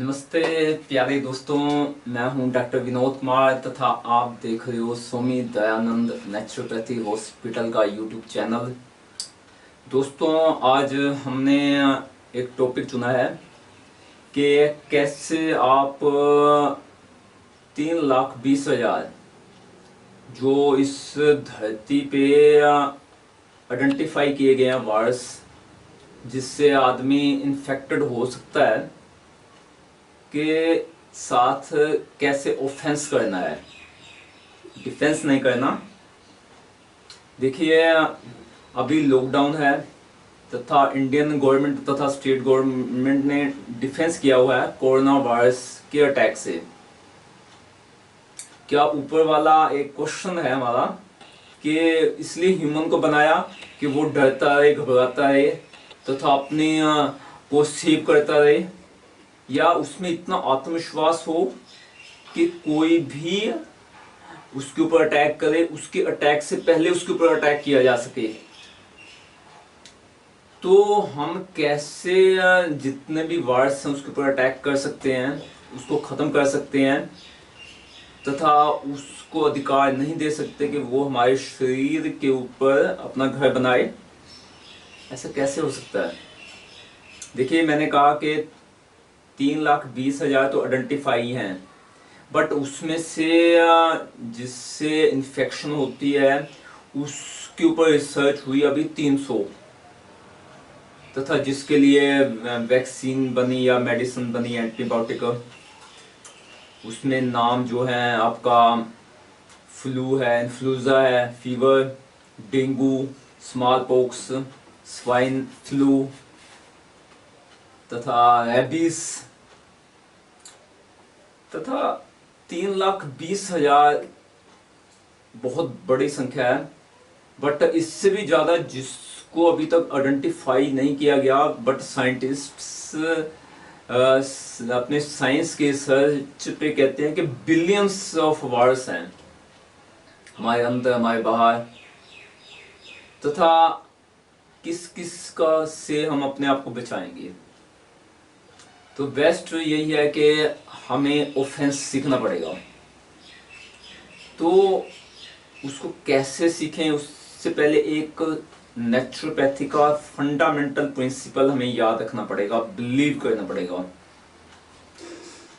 नमस्ते प्यारे दोस्तों, मैं हूं डॉक्टर विनोद कुमार तथा आप देख रहे हो स्वामी दयानंद नेचुरोपैथी हॉस्पिटल का यूट्यूब चैनल। दोस्तों, आज हमने एक टॉपिक चुना है कि कैसे आप 3,20,000 जो इस धरती पे आइडेंटिफाई किए गए हैं वायरस जिससे आदमी इन्फेक्टेड हो सकता है के साथ कैसे ऑफेंस करना है, डिफेंस नहीं करना। देखिए, अभी लॉकडाउन है तथा इंडियन गवर्नमेंट तथा स्टेट गवर्नमेंट ने डिफेंस किया हुआ है कोरोना वायरस के अटैक से। क्या ऊपर वाला एक क्वेश्चन है हमारा कि इसलिए ह्यूमन को बनाया कि वो डरता रहे, घबराता रहे तथा अपने को सेव करता रहे, या उसमें इतना आत्मविश्वास हो कि कोई भी उसके ऊपर अटैक करे, उसके अटैक से पहले उसके ऊपर अटैक किया जा सके। तो हम कैसे जितने भी वायरस हैं उसके ऊपर अटैक कर सकते हैं, उसको खत्म कर सकते हैं तथा उसको अधिकार नहीं दे सकते कि वो हमारे शरीर के ऊपर अपना घर बनाए। ऐसा कैसे हो सकता है? देखिए, मैंने कहा कि 3,20,000 तो आइडेंटिफाई हैं, बट उसमें से जिससे इन्फेक्शन होती है उसके ऊपर रिसर्च हुई अभी 300, तथा जिसके लिए वैक्सीन बनी या मेडिसिन बनी एंटीबायोटिक, उसमें नाम जो है आपका फ्लू है, इन्फ्लुएंजा है, fever, dengue, small pox, swine flu तथा रेबीज तथा 3,20,000 बहुत बड़ी संख्या है। बट इससे भी ज्यादा जिसको अभी तक आइडेंटिफाई नहीं किया गया, बट साइंटिस्ट्स अपने साइंस के सर्च पे कहते हैं कि बिलियंस ऑफ वायरस हैं हमारे अंदर, हमारे बाहर, तथा किस किस का से हम अपने आप को बचाएंगे। तो बेस्ट यही है कि हमें ऑफेंस सीखना पड़ेगा। तो उसको कैसे सीखें, उससे पहले एक नेचुरोपैथी का फंडामेंटल प्रिंसिपल हमें याद रखना पड़ेगा, बिलीव करना पड़ेगा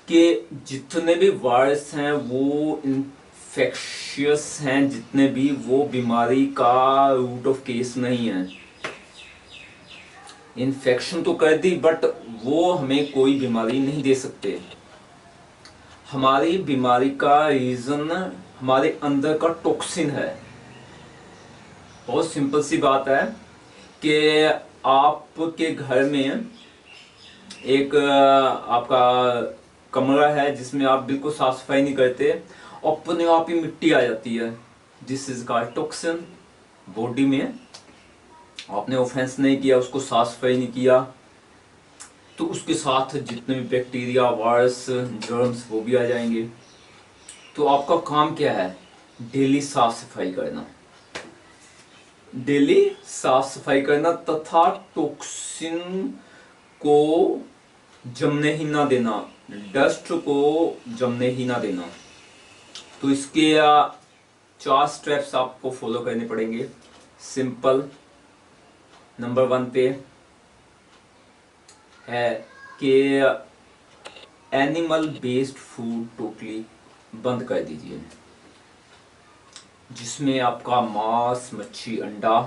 कि जितने भी वायरस हैं वो इन्फेक्शियस हैं, जितने भी, वो बीमारी का रूट ऑफ केस नहीं है। इन्फेक्शन तो कर दी बट वो हमें कोई बीमारी नहीं दे सकते। हमारी बीमारी का रीजन हमारे अंदर का टॉक्सिन है। बहुत सिंपल सी बात है कि आपके घर में एक आपका कमरा है जिसमें आप बिल्कुल साफ सफाई नहीं करते, अपने आप ही मिट्टी आ जाती है। This is called toxin. Body में आपने ऑफेंस नहीं किया, उसको साफ सफाई नहीं किया, तो उसके साथ जितने भी बैक्टीरिया, वायरस, जर्म्स वो भी आ जाएंगे। तो आपका काम क्या है? डेली साफ सफाई करना, डेली साफ सफाई करना तथा टॉक्सिन को जमने ही ना देना, डस्ट को जमने ही ना देना। तो इसके 4 स्टेप्स आपको फॉलो करने पड़ेंगे। सिंपल। नंबर 1 पे है कि एनिमल बेस्ड फूड टोटली बंद कर दीजिए, जिसमें आपका मांस, मच्छी, अंडा,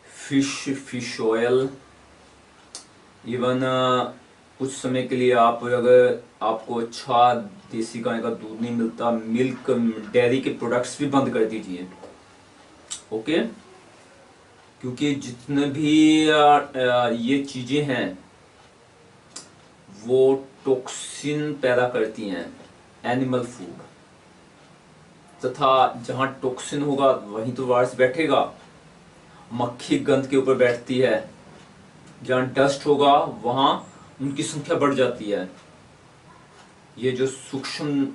फिश ऑयल, इवन कुछ समय के लिए आप, अगर आपको अच्छा देसी गाय का दूध नहीं मिलता, मिल्क, डेयरी के प्रोडक्ट्स भी बंद कर दीजिए। ओके? क्योंकि जितने भी ये चीजें हैं वो टॉक्सिन पैदा करती हैं, एनिमल फूड। तथा जहां टॉक्सिन होगा वहीं तो वायरस बैठेगा। मक्खी गंद के ऊपर बैठती है, जहां डस्ट होगा वहां उनकी संख्या बढ़ जाती है। ये जो सूक्ष्म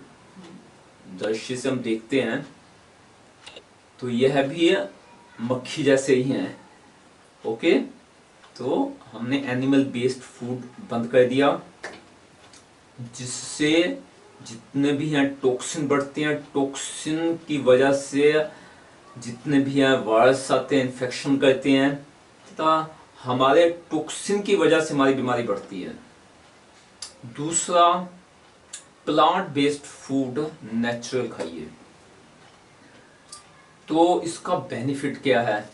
दृष्टि से हम देखते हैं तो यह भी मक्खी जैसे ही हैं। ओके? तो हमने एनिमल बेस्ड फूड बंद कर दिया, जिससे जितने भी हैं टॉक्सिन बढ़ते हैं। टॉक्सिन की वजह से जितने भी हैं वायरस आते हैं, इन्फेक्शन करते हैं, तथा हमारे टॉक्सिन की वजह से हमारी बीमारी बढ़ती है। दूसरा, प्लांट बेस्ड फूड नेचुरल खाइए। तो इसका बेनिफिट क्या है?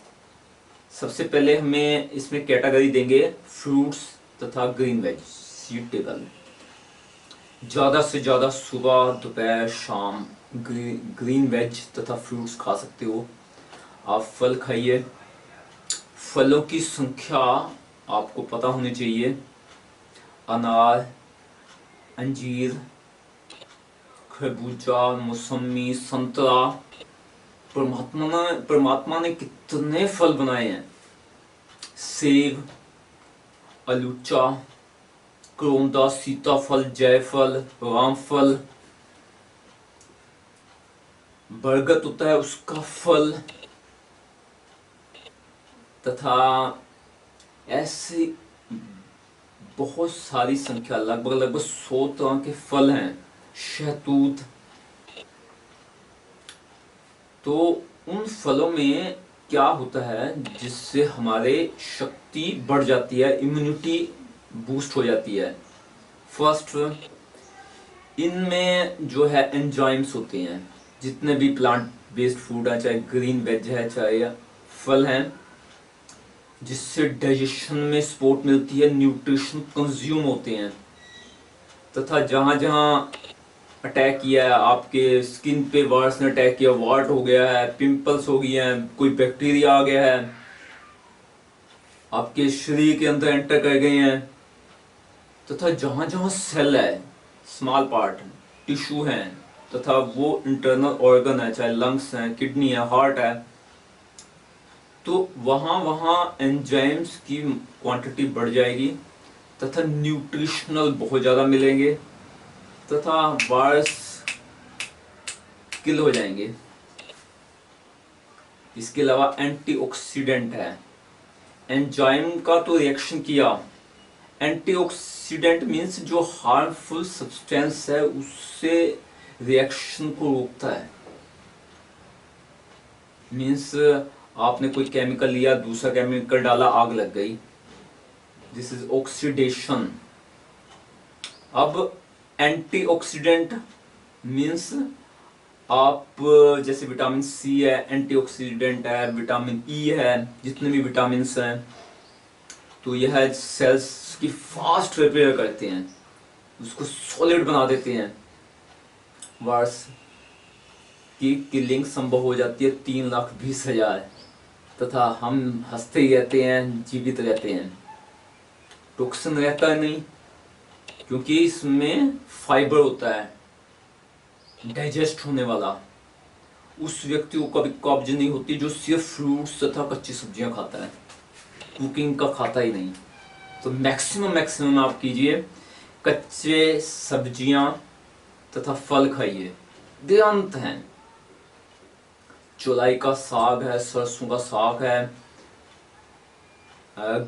सबसे पहले हमें इसमें कैटेगरी देंगे फ्रूट्स तथा ग्रीन वेज सीटेबल। ज़्यादा से ज़्यादा सुबह, दोपहर, शाम ग्रीन वेज तथा फ्रूट्स खा सकते हो। आप फल खाइए। फलों की संख्या आपको पता होनी चाहिए। अनार, अंजीर, खरबूजा, मौसमी, संतरा। परमात्मा ने कितने फल बनाए हैं। सेब, अलूचा, करोंदा, सीताफल, जायफल, रामफल, बरगद होता है उसका फल, तथा ऐसी बहुत सारी संख्या, लगभग 100 तरह के फल हैं। शहतूत। तो उन फलों में क्या होता है जिससे हमारे शक्ति बढ़ जाती है, इम्यूनिटी बूस्ट हो जाती है। फर्स्ट, इनमें जो है एंजाइम्स होते हैं। जितने भी प्लांट बेस्ड फूड है, चाहे ग्रीन वेज है चाहे फल हैं, जिससे डाइजेशन में सपोर्ट मिलती है, न्यूट्रिशन कंज्यूम होते हैं। तथा जहाँ जहाँ अटैक किया है, आपके स्किन पे वायरस ने अटैक किया, वार्ट हो गया है, पिंपल्स हो गए हैं, कोई बैक्टीरिया आ गया है, आपके शरीर के अंदर एंटर कर गए हैं, तथा जहाँ जहाँ सेल है, स्मॉल पार्ट टिश्यू हैं, तथा वो इंटरनल ऑर्गन है, चाहे लंग्स हैं, किडनी है, हार्ट है, तो वहाँ वहाँ एंजाइम्स की क्वांटिटी बढ़ जाएगी तथा न्यूट्रिशनल बहुत ज़्यादा मिलेंगे तथा वायरस किल हो जाएंगे। इसके अलावा एंटीऑक्सीडेंट है। एंजाइम का तो रिएक्शन किया, एंटीऑक्सीडेंट मीन्स जो हार्मफुल सब्सटेंस है उससे रिएक्शन को रोकता है। मीन्स आपने कोई केमिकल लिया, दूसरा केमिकल डाला, आग लग गई, दिस इज ऑक्सीडेशन। अब एंटीऑक्सीडेंट मीन्स आप जैसे विटामिन सी है, एंटीऑक्सीडेंट है, विटामिन ई है, जितने भी विटामिन हैं, तो यह सेल्स की फास्ट रिपेयर करते हैं, उसको सॉलिड बना देते हैं। वायरस की किलिंग संभव हो जाती है 3,20,000 तथा हम हंसते ही रहते हैं, जीवित रहते हैं। टॉक्सिन रहता नहीं, क्योंकि इसमें फाइबर होता है डाइजेस्ट होने वाला। उस व्यक्ति को कभी कब्ज नहीं होती जो सिर्फ फ्रूट्स तथा कच्ची सब्जियां खाता है, कुकिंग का खाता ही नहीं। तो मैक्सिमम आप कीजिए, कच्चे सब्जियां तथा फल खाइए। देहांत हैं, चौलाई का साग है, सरसों का साग है,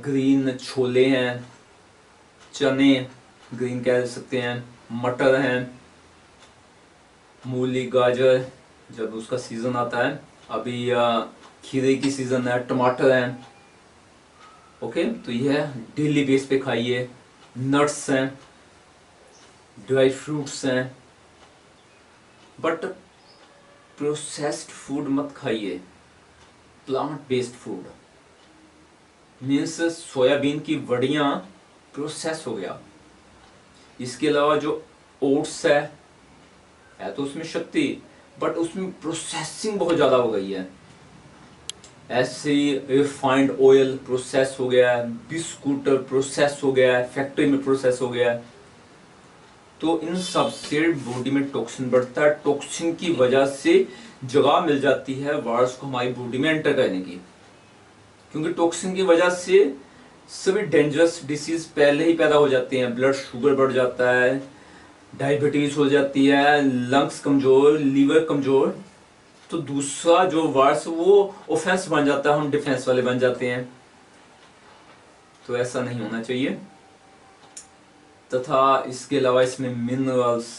ग्रीन छोले हैं, चने ग्रीन कह सकते हैं, मटर हैं, मूली, गाजर जब उसका सीजन आता है, अभी खीरे की सीजन है, टमाटर हैं। ओके, तो यह डेली बेस पे खाइए। नट्स हैं, ड्राई फ्रूट्स हैं, बट प्रोसेस्ड फूड मत खाइए। Plant based food means soybean की वड़ियाँ प्रोसेस हो गया। इसके अलावा जो ओट्स है तो उसमें शक्ति, बट उसमें प्रोसेसिंग बहुत ज़्यादा हो गई है। ऐसे रिफाइंड ऑयल प्रोसेस हो गया है, बिस्कुट प्रोसेस हो गया है, फैक्ट्री में प्रोसेस हो गया है। तो इन सब से बॉडी में टॉक्सिन बढ़ता है। टॉक्सिन की वजह से जगह मिल जाती है वायरस को हमारी बॉडी में एंटर करने की, क्योंकि टॉक्सिन की वजह से सभी डेंजरस डिसीज पहले ही पैदा हो जाते हैं। ब्लड शुगर बढ़ जाता है, डायबिटीज हो जाती है, लंग्स कमजोर, लीवर कमजोर। तो दूसरा जो वायरस वो ऑफेंस बन जाता है, हम डिफेंस वाले बन जाते हैं। तो ऐसा नहीं होना चाहिए। तथा इसके अलावा इसमें minerals,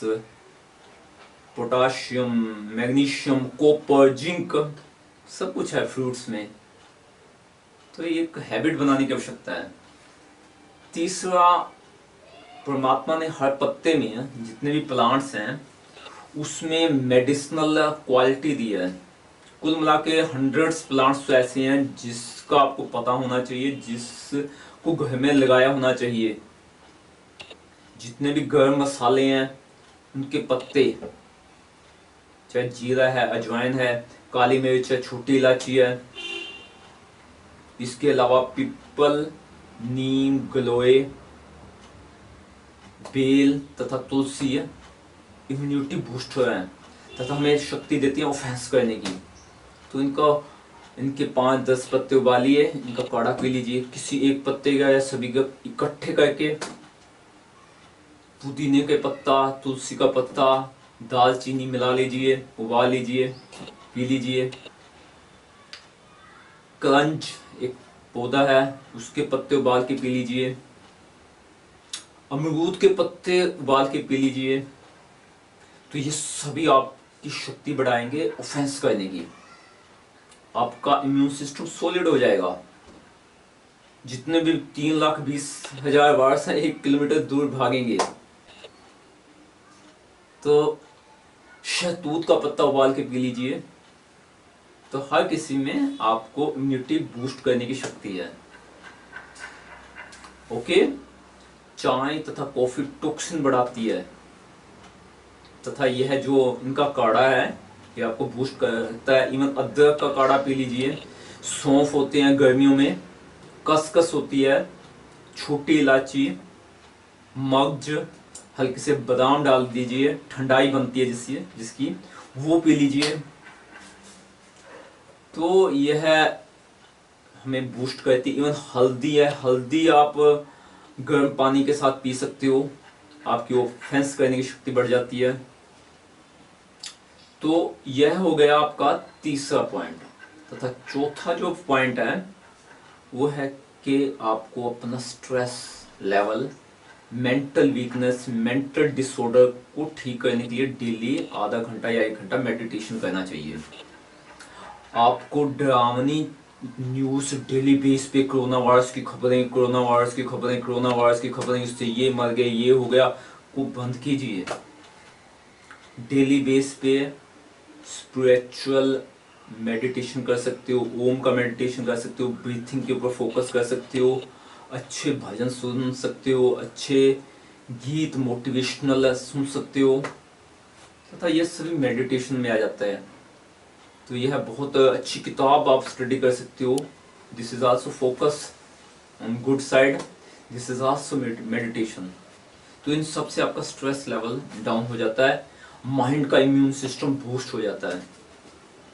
potassium, magnesium, copper, zinc सब कुछ है फ्रूट्स में। तो ये एक हैबिट बनाने की आवश्यकता है। तीसरा, परमात्मा ने हर पत्ते में, जितने भी प्लांट्स हैं उसमें मेडिसिनल क्वालिटी दी है। कुल मिला के 100 प्लांट्स तो ऐसे हैं जिसका आपको पता होना चाहिए, जिसको घर में लगाया होना चाहिए। जितने भी गरम मसाले हैं उनके पत्ते, चाहे जीरा है, अजवाइन है, काली मिर्च है, छोटी इलायची है, इसके अलावा पीपल, नीम, गलोए, बेल तथा तुलसी है, इम्यूनिटी बूस्टर है तथा हमें शक्ति देती है ऑफेंस करने की। तो इनके 5-10 पत्ते उबालिए, इनका काढ़ा पी लीजिए, किसी एक पत्ते का या सभी का इकट्ठे करके। पुदीने के पत्ता, तुलसी का पत्ता, दालचीनी मिला लीजिए, उबाल लीजिए, पी लीजिए। करंज एक पौधा है, उसके पत्ते उबाल के पी लीजिए। अमरूद के पत्ते उबाल के पी लीजिए। तो ये सभी आपकी शक्ति बढ़ाएंगे ऑफेंस करने की। आपका इम्यून सिस्टम सॉलिड हो जाएगा। जितने भी 3,20,000 वार्स हैं 1 किलोमीटर दूर भागेंगे। तो शहतूत का पत्ता उबाल के पी लीजिए। तो हर किसी में आपको इम्यूनिटी बूस्ट करने की शक्ति है। ओके, चाय तथा कॉफी टॉक्सिन बढ़ाती है तथा यह जो इनका काढ़ा है ये आपको बूस्ट करता है। इवन अदरक का काढ़ा पी लीजिए। सौंफ होते हैं गर्मियों में, खसखस होती है, छोटी इलायची, मगज, हल्के से बादाम डाल दीजिए, ठंडाई बनती है जिसकी वो पी लीजिए। तो यह हमें बूस्ट करती है। इवन हल्दी है, हल्दी आप गर्म पानी के साथ पी सकते हो, आपकी ऑफेंस करने की शक्ति बढ़ जाती है। तो यह हो गया आपका तीसरा पॉइंट। तथा चौथा जो पॉइंट है वो है कि आपको अपना stress level, mental weakness, mental disorder को ठीक करने के लिए डेली आधा घंटा या 1 घंटा मेडिटेशन करना चाहिए। आपको डरावनी न्यूज डेली बेस पे कोरोना वायरस की खबरें, कोरोना वायरस की खबरें, कोरोना वायरस की खबरें, इससे ये मर गए, ये हो गया, को बंद कीजिए। डेली बेस पे स्पिरिचुअल मेडिटेशन कर सकते हो, ओम का मेडिटेशन कर सकते हो, ब्रीथिंग के ऊपर फोकस कर सकते हो, अच्छे भजन सुन सकते हो, अच्छे गीत मोटिवेशनल सुन सकते हो तथा ये सभी मेडिटेशन में आ जाता है। तो यह बहुत अच्छी किताब आप स्टडी कर सकते हो। This is also focus on good side, this is also meditation. तो इन सब से आपका स्ट्रेस लेवल डाउन हो जाता है, माइंड का इम्यून सिस्टम बूस्ट हो जाता है।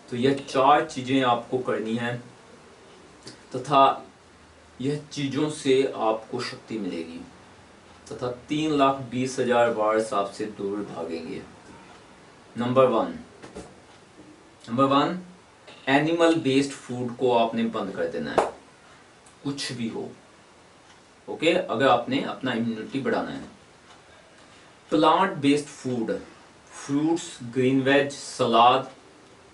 तो यह 4 चीजें आपको करनी है तथा यह चीजों से आपको शक्ति मिलेगी तथा 3,20,000 वार्स आपसे दूर भागेंगे। Number one, animal based food को आपने बंद कर देना है, कुछ भी हो। ओके, अगर आपने अपना इम्यूनिटी बढ़ाना है। Plant based food, fruits, green veg, salad,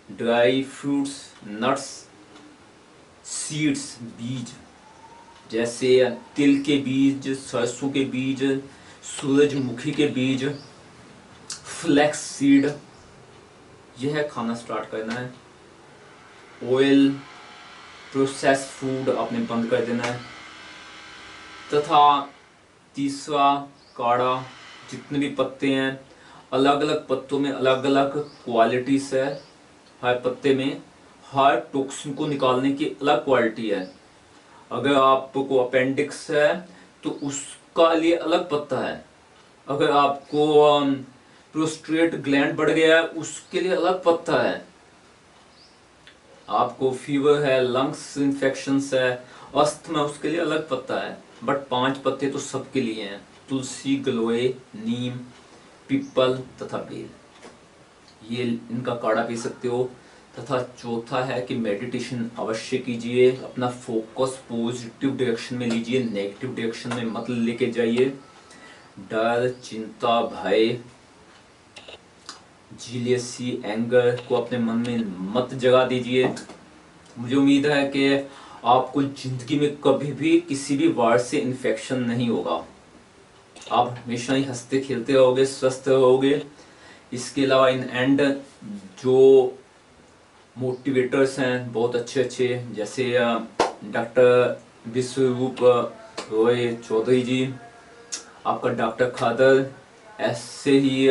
dry fruits, nuts, seeds, बीज, जैसे तिल के बीज, सरसों के बीज, सूरजमुखी के बीज, फ्लैक्स सीड, यह खाना स्टार्ट करना है। ऑयल, प्रोसेस्ड फूड आपने बंद कर देना है। तथा तीसरा, काढ़ा, जितने भी पत्ते हैं, अलग अलग पत्तों में अलग अलग क्वालिटीज है। हर पत्ते में हर टॉक्सिन को निकालने की अलग क्वालिटी है। अगर आपको अपेंडिक्स है तो उसका लिए अलग पत्ता है। अगर आपको प्रोस्टेट ग्लैंड बढ़ गया है उसके लिए अलग पत्ता है। आपको फीवर है, लंग्स इन्फेक्शंस है, अस्थमा, उसके लिए अलग पत्ता है। बट 5 पत्ते तो सबके लिए हैं, तुलसी, गलोए, नीम, पीपल तथा बेल। ये इनका काढ़ा पी सकते हो तथा चौथा है कि मेडिटेशन अवश्य कीजिए, अपना फोकस पॉजिटिव डायरेक्शन में लीजिए, नेगेटिव डायरेक्शन में मत लेके जाइए। डर, चिंता, भय, जीलियसी, एंगर को अपने मन में मत जगा दीजिए। मुझे उम्मीद है कि आपको जिंदगी में कभी भी किसी भी वायरस से इन्फेक्शन नहीं होगा। आप हमेशा ही हंसते खेलते रहोगे, स्वस्थ रहोगे। इसके अलावा इन एंड जो मोटिवेटर्स हैं बहुत अच्छे अच्छे, जैसे डॉक्टर विश्वरूप रॉय चौधरी जी, आपका डॉक्टर खादर, ऐसे ही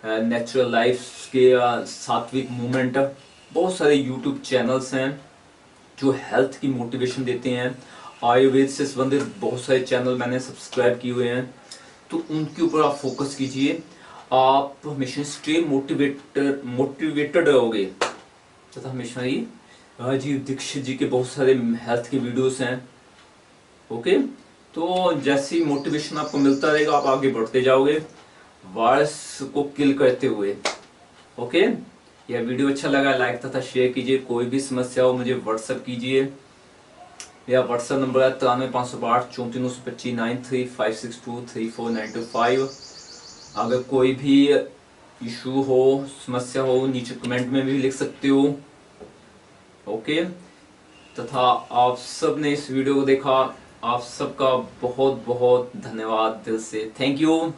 नेचुरल लाइफ के सात्विक मूवमेंट, बहुत सारे यूट्यूब चैनल्स हैं जो हेल्थ की मोटिवेशन देते हैं। आयुर्वेद से संबंधित बहुत सारे चैनल मैंने सब्सक्राइब किए हुए हैं, तो उनके ऊपर आप फोकस कीजिए। आप हमेशा स्टे मोटिवेटेड रहोगे। तथा हमेशा ही राजीव दीक्षित जी के बहुत सारे हेल्थ के वीडियोस हैं। ओके, तो जैसे ही मोटिवेशन आपको मिलता रहेगा आप आगे बढ़ते जाओगे वायरस को किल करते हुए। ओके, यह वीडियो अच्छा लगा लाइक तथा शेयर कीजिए। कोई भी समस्या हो मुझे व्हाट्सएप कीजिए। मेरा व्हाट्सएप नंबर है 9358 9356234925। अगर कोई भी इशू हो, समस्या हो, नीचे कमेंट में भी लिख सकते हो। ओके, तथा आप सब ने इस वीडियो को देखा, आप सबका बहुत बहुत धन्यवाद दिल से। Thank you.